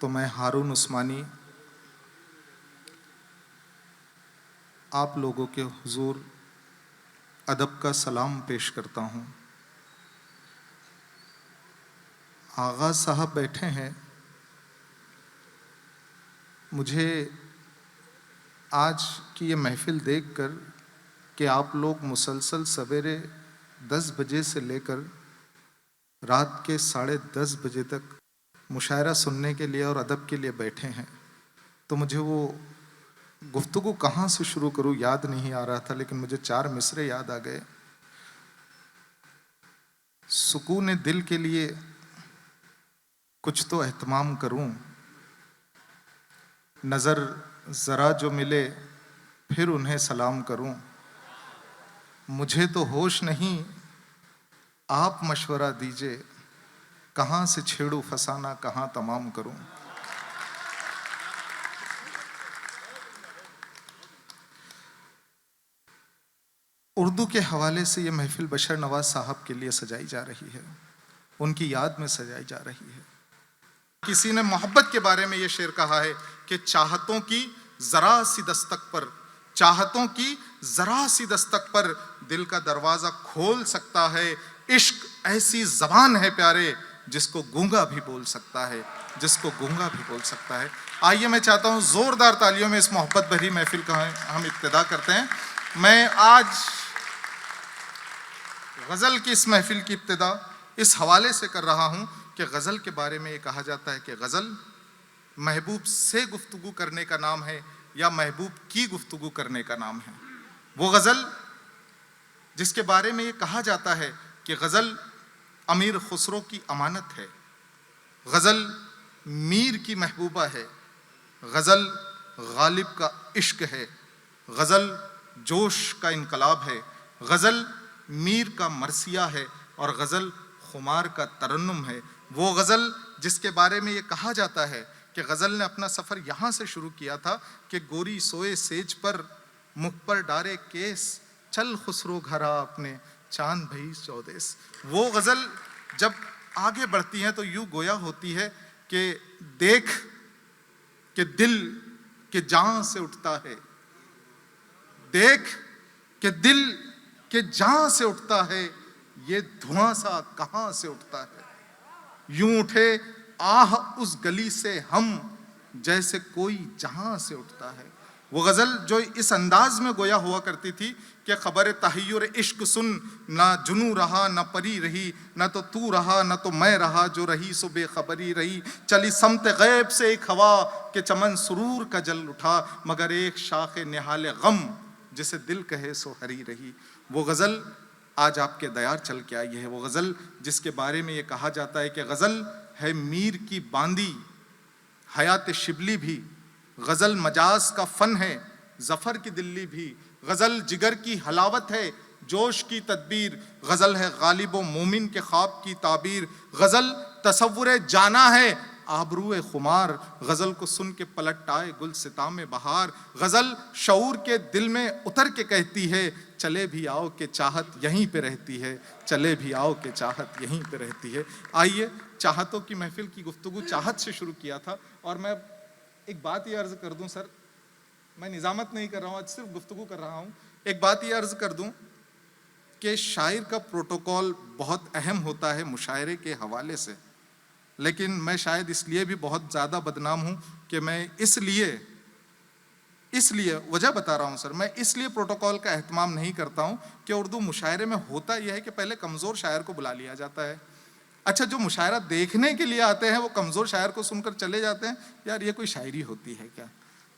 तो मैं हारून उस्मानी आप लोगों के हुजूर अदब का सलाम पेश करता हूँ। आगा साहब बैठे हैं। मुझे आज की ये महफ़िल देखकर कि आप लोग मुसलसल सवेरे 10 बजे से लेकर रात के 10:30 बजे तक मुशायरा सुनने के लिए और अदब के लिए बैठे हैं, तो मुझे वो गुफ्तगू कहाँ से शुरू करूँ याद नहीं आ रहा था, लेकिन मुझे 4 मिसरे याद आ गए। सुकून दिल के लिए कुछ तो एहतमाम करूँ, नज़र ज़रा जो मिले फिर उन्हें सलाम करूँ। मुझे तो होश नहीं, आप मशवरा दीजिए, कहाँ से छेड़ूं फसाना कहाँ तमाम करूँ। उर्दू के हवाले से ये महफिल बशर नवाज साहब के लिए सजाई जा रही है, उनकी याद में सजाई जा रही है। किसी ने मोहब्बत के बारे में ये शेर कहा है कि चाहतों की जरा सी दस्तक पर, चाहतों की जरा सी दस्तक पर दिल का दरवाजा खोल सकता है। इश्क ऐसी जबान है प्यारे जिसको गूंगा भी बोल सकता है, जिसको गूंगा भी बोल सकता है। आइए मैं चाहता हूँ जोरदार तालियों में इस मोहब्बत भरी महफिल का हम इब्तिदा करते हैं। मैं आज गज़ल की इस महफिल की इब्तिदा इस हवाले से कर रहा हूँ कि गज़ल के बारे में ये कहा जाता है कि गज़ल महबूब से गुफ्तगू करने का नाम है या महबूब की गुफ्तगू करने का नाम है। वो गज़ल जिसके बारे में ये कहा जाता है कि गज़ल अमीर खुसरो की अमानत है, गज़ल मीर की महबूबा है, गज़ल गालिब का इश्क है, गज़ल जोश का इनकलाब है, गज़ल मीर का मरसिया है और गज़ल खुमार का तरन्नुम है। वो गज़ल जिसके बारे में ये कहा जाता है कि गज़ल ने अपना सफ़र यहाँ से शुरू किया था कि गोरी सोए सेज पर, मुख पर डारे केस, चल खुसरो घरा अपने, चांद भई चौदेस। वो गज़ल जब आगे बढ़ती हैं तो यूँ गोया होती है कि देख कि दिल के जान से उठता है, देख कि दिल के जान से उठता है, ये धुआं सा कहाँ से उठता है। यूं उठे आह उस गली से हम, जैसे कोई जहां से उठता है। वो गज़ल जो इस अंदाज में गोया हुआ करती थी कि खबर तहय्युर इश्क सुन, ना जुनू रहा ना परी रही, ना तो तू रहा ना तो मैं रहा, जो रही सो बेखबरी रही। चली समत गैब से एक हवा के चमन सुरूर का जल उठा, मगर एक शाख निहाल गम जिसे दिल कहे सो हरी रही। वो गज़ल आज आपके दयार चल के आई है। वो गज़ल जिसके बारे में ये कहा जाता है कि गज़ल है मीर की बांदी, हयात शिबली भी, गज़ल मजाज का फ़न है, ज़फ़र की दिल्ली भी, गज़ल जिगर की हलावत है, जोश की तदबीर, गज़ल है गालिब व मोमिन के ख्वाब की ताबीर, गज़ल तसव्वुर जाना है, आबरूए खुमार, गज़ल को सुन के पलट आए गुल सितामे बहार, गज़ल शऊर के दिल में उतर के कहती है, चले भी आओ के चाहत यहीं पे रहती है, चले भी आओ के चाहत यहीं पे रहती है। आइए चाहतों की महफिल की गुफ्तगू चाहत से शुरू किया था, और मैं एक बात ये अर्ज़ कर दूं सर, मैं निज़ामत नहीं कर रहा हूँ, आज सिर्फ गुफ्तगू कर रहा हूँ। एक बात ये अर्ज़ कर दूं कि शायर का प्रोटोकॉल बहुत अहम होता है मुशायरे के हवाले से, लेकिन मैं शायद इसलिए भी बहुत ज़्यादा बदनाम हूँ कि मैं इसलिए वजह बता रहा हूँ सर, मैं इसलिए प्रोटोकॉल का एहतमाम नहीं करता हूँ कि उर्दू मुशायरे में होता यह है कि पहले कमज़ोर शायर को बुला लिया जाता है। अच्छा, जो मुशायरा देखने के लिए आते हैं वो कमज़ोर शायर को सुनकर चले जाते हैं, यार ये कोई शायरी होती है क्या।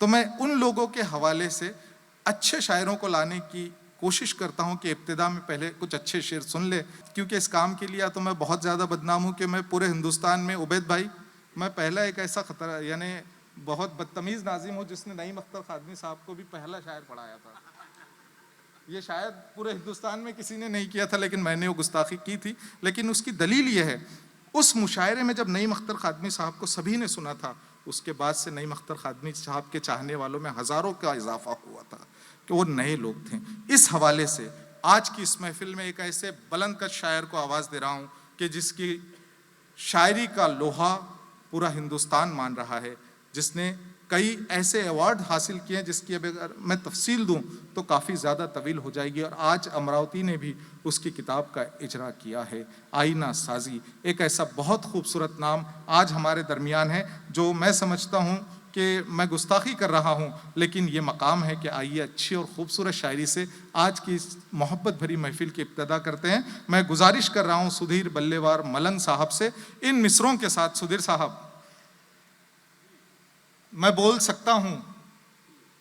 तो मैं उन लोगों के हवाले से अच्छे शायरों को लाने की कोशिश करता हूँ कि इब्तिदा में पहले कुछ अच्छे शेर सुन ले, क्योंकि इस काम के लिए तो मैं बहुत ज़्यादा बदनाम हूँ कि मैं पूरे हिंदुस्तान में, उबैद भाई, मैं पहला एक ऐसा खतरा यानी बहुत बदतमीज़ नाजिम हूँ जिसने नईम अख्तर खादमी साहब को भी पहला शायर पढ़ाया था। ये शायद पूरे हिंदुस्तान में किसी ने नहीं किया था, लेकिन मैंने वो गुस्ताखी की थी। लेकिन उसकी दलील ये है, उस मुशायरे में जब नईम अख्तर खादमी साहब को सभी ने सुना था, उसके बाद से नईम अख्तर खादमी साहब के चाहने वालों में हज़ारों का इजाफा हुआ था कि वो नए लोग थे। इस हवाले से आज की इस महफिल में एक ऐसे बुलंद कद शायर को आवाज़ दे रहा हूँ कि जिसकी शायरी का लोहा पूरा हिंदुस्तान मान रहा है, जिसने कई ऐसे अवार्ड हासिल किए हैं जिसकी अब अगर मैं तफसील दूं तो काफ़ी ज़्यादा तवील हो जाएगी। और आज अमरावती ने भी उसकी किताब का इजरा किया है। आईना साजी, एक ऐसा बहुत खूबसूरत नाम आज हमारे दरमियान है, जो मैं समझता हूँ कि मैं गुस्ताखी कर रहा हूँ, लेकिन ये मकाम है कि आइए अच्छी और ख़ूबसूरत शायरी से आज की इस मोहब्बत भरी महफिल की इब्तिदा करते हैं। मैं गुजारिश कर रहा हूँ सुधीर बल्लेवार मलंग साहब से, इन मिसरों के साथ। सुधीर साहब, मैं बोल सकता हूँ,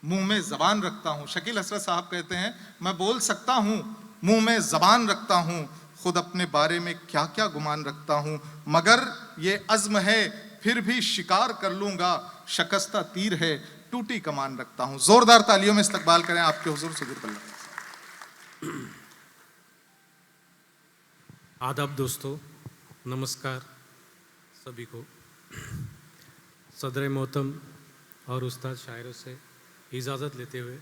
मुंह में ज़बान रखता हूँ। शकील हसरत साहब कहते हैं, मैं बोल सकता हूँ, मुंह में ज़बान रखता हूँ, खुद अपने बारे में क्या क्या गुमान रखता हूँ, मगर ये अज़्म है फिर भी शिकार कर लूँगा, शकस्ता तीर है टूटी कमान रखता हूँ। ज़ोरदार तालियों में इस्तकबाल करें आपके हुज़ूर सुधीर बल्ला। आदाब दोस्तों, नमस्कार सभी को। सदर मोहतम और उस्ताद शायरों से इजाज़त लेते हुए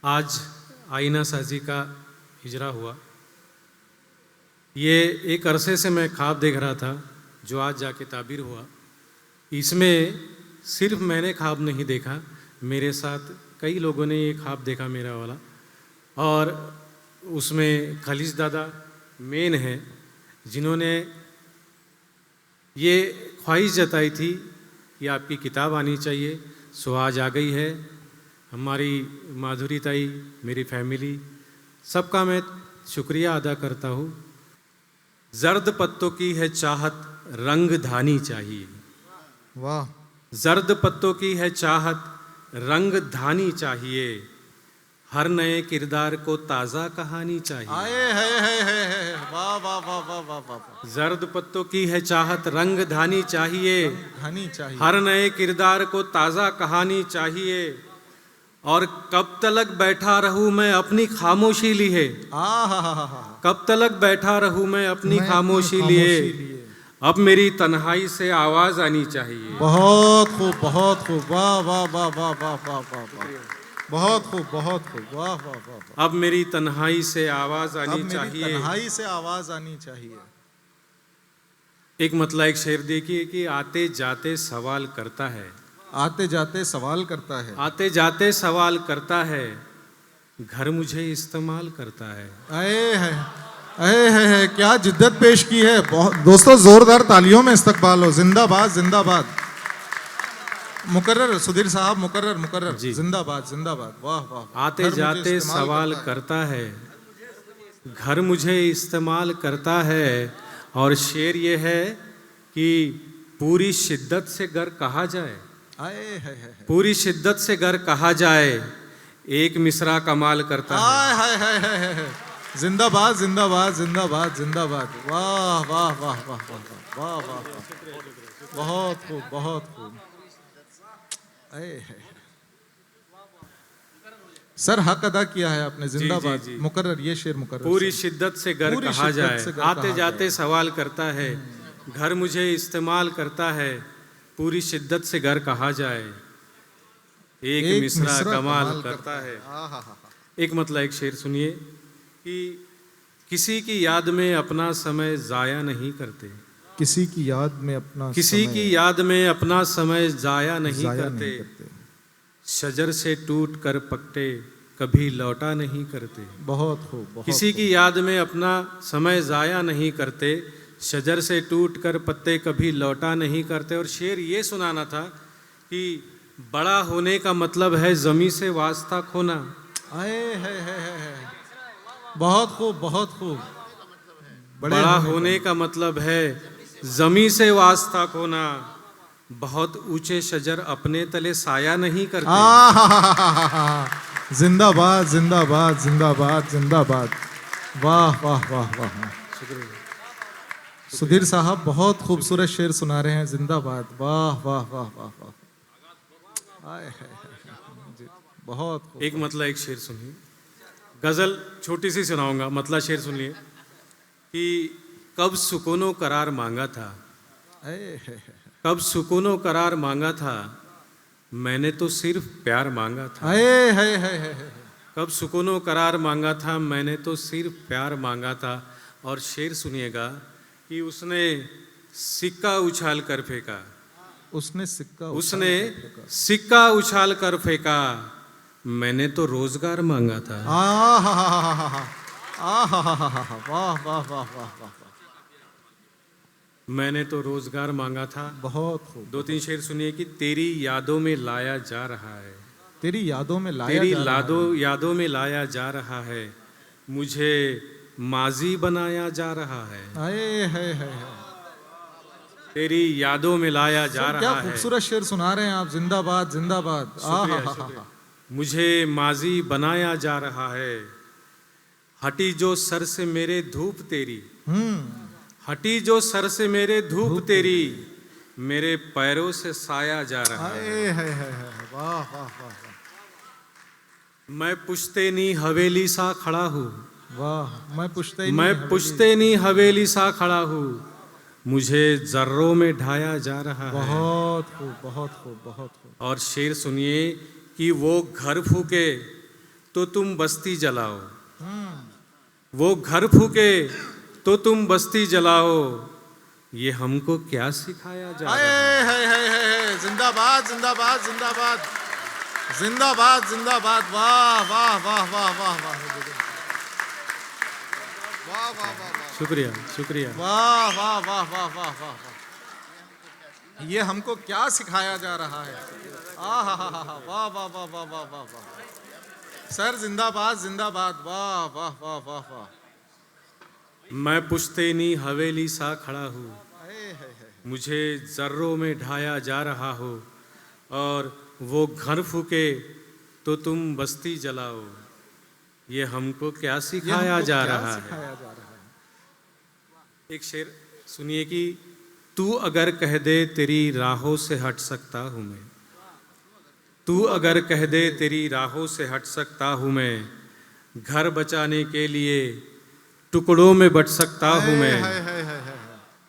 आज आईना साजी का हिजरा हुआ। ये एक अरसे से मैं ख्वाब देख रहा था, जो आज जाके ताबीर हुआ। इसमें सिर्फ मैंने ख्वाब नहीं देखा, मेरे साथ कई लोगों ने ये ख्वाब देखा मेरा वाला। और उसमें खलीज दादा मेन है, जिन्होंने ये ख्वाहिश जताई थी कि आपकी किताब आनी चाहिए। सो आज आ गई है। हमारी माधुरी ताई, मेरी फैमिली, सबका मैं शुक्रिया अदा करता हूँ। जर्द पत्तों की है चाहत, रंग धानी चाहिए। वाह। जर्द पत्तों की है चाहत, रंग धानी चाहिए। हर नए किरदार को ताज़ा कहानी चाहिए। आए है वाह वाह वाह वाह वाह वाह। जर्द पत्तों की है चाहत, रंग धानी चाहिए। धानी चाहिए। हर नए किरदार को ताज़ा कहानी चाहिए। और कब तलक बैठा रहूं मैं अपनी खामोशी लिए। कब तलक बैठा रहूं मैं अपनी खामोशी लिए। अब मेरी तन्हाई से आवाज़ आनी चाहिए। बहुत खूब, बहुत खूब, वाह वाह वाह वाह वाह वाह वाह वाह, बहुत खूब, बहुत खूब, वाह वाह वाह। अब मेरी तन्हाई से आवाज़ अब आनी मेरी चाहिए। तन्हाई से आवाज़ आनी चाहिए। एक मतलब एक शेर देखिए कि आते जाते सवाल करता है। आते जाते सवाल करता है। आते जाते सवाल करता है, घर मुझे इस्तेमाल करता है। है क्या जिद्दत पेश की है। दोस्तों जोरदार तालियों में इस्तकबाल हो। जिंदाबाद जिंदाबाद। मुकर्रर सुधीर साहब, मुकर्रर मुकर्रर। जिंदाबाद जिंदाबाद, वाह वाह। आते जाते सवाल करता है, घर मुझे इस्तेमाल करता है। और शेर ये है कि पूरी शिद्दत से घर कहा जाए। पूरी शिद्दत से घर कहा जाए, एक मिसरा कमाल करता है। जिंदाबाद जिंदाबाद जिंदाबाद जिंदाबाद, वाह वाह वाह वाह वाह वाह वाह, बहुत खूब, बहुत खूब। सर हक अदा किया है आपने। जिंदाबाद। मुकर्रर, ये शेर मुकर्रर। पूरी शिद्दत से घर कहा जाए, आते जाते सवाल करता है, घर मुझे इस्तेमाल करता है। पूरी शिद्दत से घर कहा जाए, एक मिसरा कमाल करता है। एक मतलब एक शेर सुनिए कि किसी की याद में अपना समय जाया नहीं करते। किसी की याद में अपना किसी की याद में अपना समय जाया नहीं करते। शजर से टूट कर पत्ते कभी लौटा नहीं करते। बहुत खूब। किसी की याद में अपना समय जाया नहीं करते। शजर से टूट कर पत्ते कभी लौटा नहीं करते। और शेर ये सुनाना था कि बड़ा होने का मतलब है ज़मीं से वास्ता खोना। बहुत खूब, बहुत खूब। बड़ा होने का मतलब है ज़मीं से वास्ता खोना। बहुत ऊंचे शजर अपने तले साया नहीं करते। जिंदाबाद जिंदाबाद जिंदाबाद जिंदाबाद, वाह वाह वाह वाह। सुधीर साहब बहुत खूबसूरत शेर सुना रहे हैं। जिंदाबाद, वाह वाह वाह वाह वाह। बहुत खूब। एक मतलब एक शेर सुनिए, गज़ल छोटी सी सुनाऊंगा, मतलब शेर सुनिए कि कब सुकूनो करार मांगा था। कब सुकूनो करार मांगा था, मैंने तो सिर्फ प्यार मांगा था। कब सुकूनो करार मांगा था, मैंने तो सिर्फ प्यार मांगा था। और शेर सुनिएगा कि उसने सिक्का उछाल कर फेंका, उसने सिक्का उसने सिक्का उछाल कर फेंका, मैंने तो रोजगार मांगा था। वाह वाह वाह वाह वाह, मैंने तो रोजगार मांगा था। बहुत खूब। दो तीन शेर सुनिए कि तेरी यादों में लाया जा रहा है, तेरी यादों में लाया तेरी जा रहा है। यादों में लाया जा रहा है, मुझे माजी बनाया जा रहा है। आए है। तेरी यादों में लाया जा क्या रहा है, खूबसूरत शेर सुना रहे हैं आप, जिंदाबाद जिंदाबाद। शुक्रिया। मुझे माजी बनाया जा रहा है, हटी जो सर से मेरे धूप तेरी, हटी जो सर से मेरे धूप तेरी, मेरे पैरों से साया जा रहा है। वाह वाह वाह, मैं पुश्तैनी हवेली सा खड़ा हूँ, वाह मैं पुश्तैनी हवेली सा खड़ा हूँ, मुझे जर्रों में ढाया जा रहा है। बहुत खूब बहुत खूब बहुत खूब। और शेर सुनिए कि वो घर फूके तो तुम बस्ती जलाओ, वो घर फूके तो तुम बस्ती जलाओ, ये हमको क्या सिखाया जा रहा है। जिंदाबाद जिंदाबाद जिंदाबाद जिंदाबाद जिंदाबाद। वाह वाह वाह वाह वाह वाह वाह वाह वाह, शुक्रिया शुक्रिया। वाह वाह वाह वाह वाह वाह, ये हमको क्या सिखाया जा रहा है। वाह वाह वाह वाह वाह वाह वाह। सर जिंदाबाद जिंदाबाद। वाह वाह वाह वाह वाह। मैं पुश्तैनी हवेली सा खड़ा हूँ, मुझे जर्रों में ढाया जा रहा हो, और वो घर फूके तो तुम बस्ती जलाओ, ये हमको क्या सिखाया जा रहा है। एक शेर सुनिए कि तू अगर कह दे तेरी राहों से हट सकता हूँ मैं, तू अगर कह दे तेरी राहों से हट सकता हूँ मैं, घर बचाने के लिए टुकड़ों में बट सकता हूँ मैं,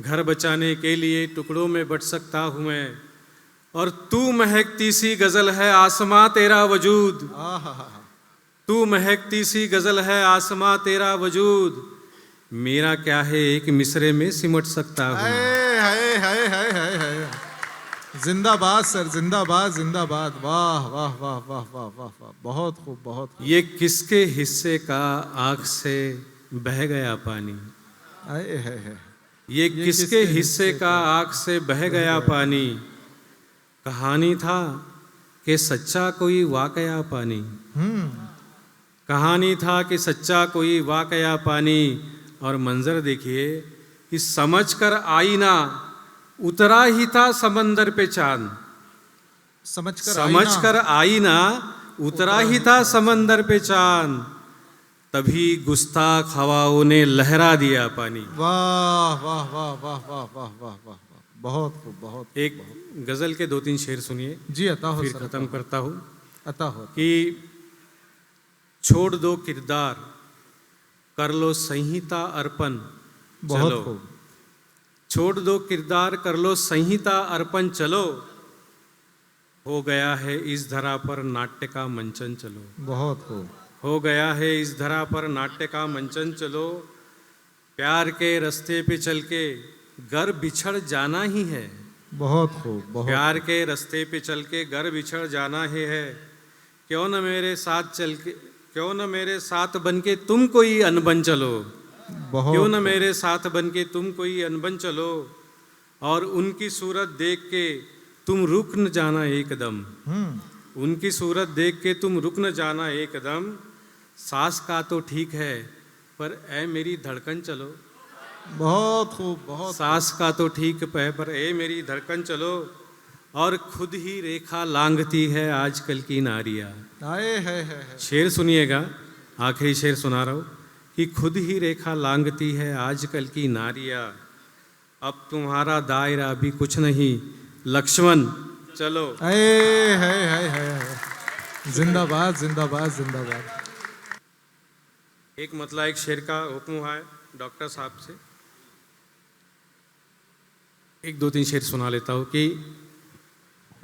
घर बचाने के लिए टुकड़ों में बट सकता हूँ मैं, और तू महकती सी गजल है आसमां तेरा वजूद, तू महकती सी गजल है आसमां तेरा वजूद, मेरा क्या है एक मिसरे में सिमट सकता हूँ। जिंदाबाद सर जिंदाबाद जिंदाबाद। वाह वाह वाह वाह वाह वाह वाह, बहुत खूब बहुत खूब। ये किसके हिस्से का आँख से बह गया पानी, ये किसके हिस्से का आँख से बह गया पानी, कहानी था कि सच्चा कोई वाकया पानी, कहानी था कि सच्चा कोई वाकया पानी, और मंजर देखिए कि समझ कर आईना उतरा ही था समंदर पे चांद, समझ कर आईना उतरा ही था समंदर पे चांद, तभी गुस्ताख हवाओं ने लहरा दिया पानी। वाह वाह वाह वाह वाह वाह वाह वाह, बहुत खूब बहुत। एक गजल के दो तीन शेर सुनिए जी, अता हो फिर सर, खत्म करता हूँ। अता हो कि छोड़ दो किरदार कर लो संहिता अर्पण, बहुत चलो खूब। छोड़ दो किरदार कर लो संहिता अर्पण, चलो हो गया है इस धरा पर नाट्य का मंचन, चलो बहुत खूब। हो गया है इस धरा पर नाट्य का मंचन, चलो प्यार के रास्ते पे चल के घर बिछड़ जाना ही है, बहुत खूब बहुत। प्यार के रास्ते पे चल के घर बिछड़ जाना ही है, क्यों न मेरे साथ चल के, क्यों न मेरे साथ बन के तुम कोई अनबन चलो, क्यों न मेरे साथ बन के तुम कोई अनबन चलो, और उनकी सूरत देख के तुम रुक न जाना एकदम, उनकी सूरत देख के तुम रुक न जाना एकदम, सांस का तो ठीक है पर ऐ मेरी धड़कन चलो, बहुत खूब बहुत। सांस का तो ठीक है पर ऐ मेरी धड़कन चलो, और खुद ही रेखा लांघती है आजकल की नारियां। है। शेर सुनिएगा, आखिरी शेर सुना रहा हूँ कि खुद ही रेखा लांघती है आजकल की नारियां, अब तुम्हारा दायरा भी कुछ नहीं लक्ष्मण चलो। है। जिंदाबाद जिंदाबाद जिंदाबाद। एक मतलब एक शेर का हुक्म है डॉक्टर साहब से, एक दो तीन शेर सुना लेता हूँ कि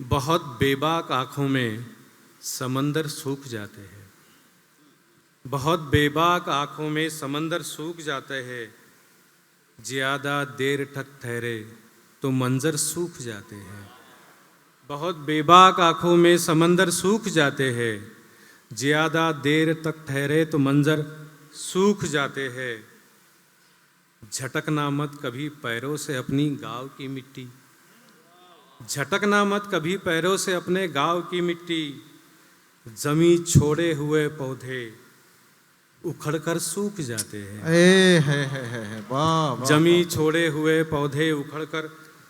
बहुत बेबाक आँखों में समंदर सूख जाते हैं, बहुत बेबाक आँखों में समंदर सूख जाते हैं, ज़्यादा देर तक ठहरे तो मंजर सूख जाते हैं। बहुत बेबाक आँखों में समंदर सूख जाते हैं, ज़्यादा देर तक ठहरे तो मंजर सूख जाते हैं। झटकना मत कभी पैरों से अपनी गाँव की मिट्टी, झटकना मत कभी पैरों से अपने गाँव की मिट्टी। जमी छोड़े हुए पौधे उखड़कर सूख जाते हैं। है वाह वाह। जमी छोड़े हुए पौधे उखड़कर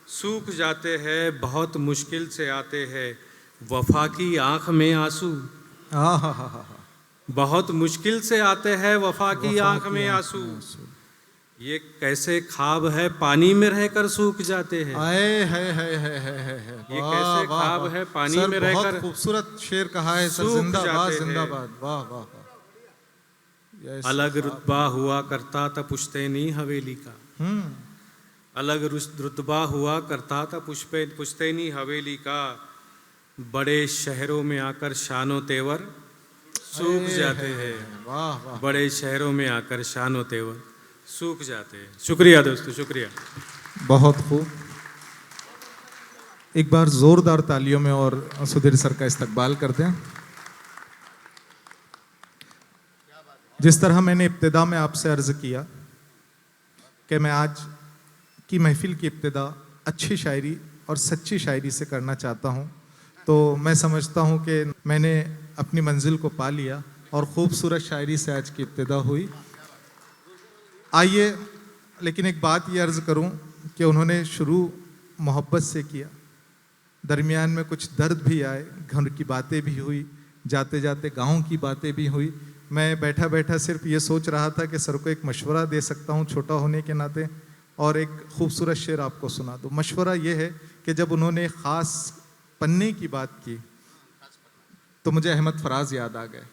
सूख जाते हैं। बहुत मुश्किल से आते हैं वफा की आंख में आंसू, आहा, बहुत मुश्किल से आते हैं वफा की आंख में आंसू। ये कैसे ख्वाब है पानी में रहकर सूख जाते हैं। है ये कैसे ख्वाब है पानी में रहकर। बहुत खूबसूरत शेर कहा है सर, सूख जिंदाबाद जाते हैं। जिंदाबाद, वाह वाह वाह। अलग रुतबा हुआ करता था पुश्तैनी हवेली का, अलग रुतबा हुआ करता था पुश्तैनी हवेली का। बड़े शहरों में आकर शानो तेवर सूख जाते हैं। वाह वाह, बड़े शहरों में आकर शानो तेवर सूख जाते हैं। शुक्रिया दोस्तों, शुक्रिया। बहुत खूब। एक बार जोरदार तालियों में और सुधीर सर का इस्तकबाल करते हैं। जिस तरह मैंने इब्तिदा में आपसे अर्ज किया कि मैं आज की महफिल की इब्तिदा अच्छी शायरी और सच्ची शायरी से करना चाहता हूं, तो मैं समझता हूं कि मैंने अपनी मंजिल को पा लिया और खूबसूरत शायरी से आज की इब्तिदा हुई। आइए, लेकिन एक बात ये अर्ज़ करूं कि उन्होंने शुरू मोहब्बत से किया, दरमियान में कुछ दर्द भी आए, घर की बातें भी हुई, जाते जाते गांव की बातें भी हुई। मैं बैठा बैठा सिर्फ ये सोच रहा था कि सर को एक मशवरा दे सकता हूँ छोटा होने के नाते और एक खूबसूरत शेर आपको सुना दूँ। मशवरा ये है कि जब उन्होंने ख़ास पन्ने की बात की तो मुझे अहमद फराज याद आ गए।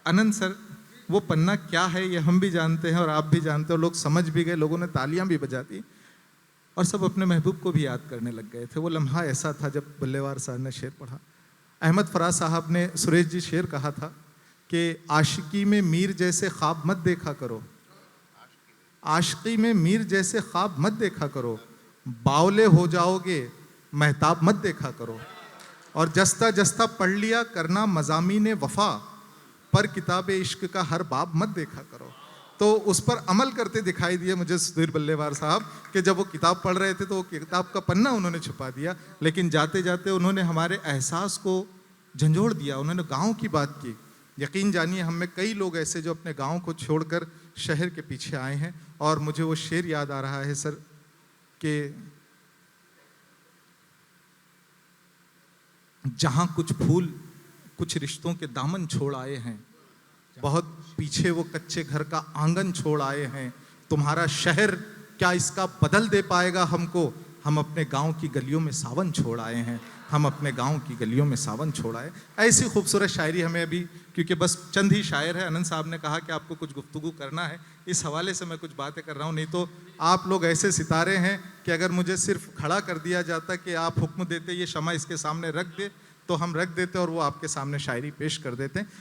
अनंत सर, वो पन्ना क्या है ये हम भी जानते हैं और आप भी जानते हो, लोग समझ भी गए, लोगों ने तालियां भी बजा दी और सब अपने महबूब को भी याद करने लग गए थे। वो लम्हा ऐसा था जब बल्लेवार साहब ने शेर पढ़ा। अहमद फराज साहब ने, सुरेश जी, शेर कहा था कि आशिकी में मीर जैसे ख्वाब मत देखा करो, आशिकी में मीर जैसे ख्वाब मत देखा करो, बावले हो जाओगे महताब मत देखा करो, और जस्ता जस्ता पढ़ लिया करना मज़ामीन वफ़ा, पर किताब इश्क का हर बाब मत देखा करो। तो उस पर अमल करते दिखाई दिए मुझे सुधीर बल्लेवार साहब कि जब वो किताब पढ़ रहे थे तो वो किताब का पन्ना उन्होंने छुपा दिया, लेकिन जाते जाते उन्होंने हमारे एहसास को झंझोड़ दिया। उन्होंने गाँव की बात की। यकीन जानिए, हम में कई लोग ऐसे जो अपने गाँव को छोड़कर शहर के पीछे आए हैं। और मुझे वो शेर याद आ रहा है सर कि जहाँ कुछ फूल कुछ रिश्तों के दामन छोड़ आए हैं, बहुत पीछे वो कच्चे घर का आंगन छोड़ आए हैं, तुम्हारा शहर क्या इसका बदल दे पाएगा हमको, हम अपने गांव की गलियों में सावन छोड़ आए हैं, हम अपने गांव की गलियों में सावन छोड़ आए। ऐसी खूबसूरत शायरी हमें अभी, क्योंकि बस चंद ही शायर है, अनंत साहब ने कहा कि आपको कुछ गुफ्तगू करना है, इस हवाले से मैं कुछ बातें कर रहा हूँ। नहीं तो आप लोग ऐसे सितारे हैं कि अगर मुझे सिर्फ खड़ा कर दिया जाता कि आप हुक्म देते ये शमा इसके सामने रख दे, तो हम रख देते और वो आपके सामने शायरी पेश कर देते।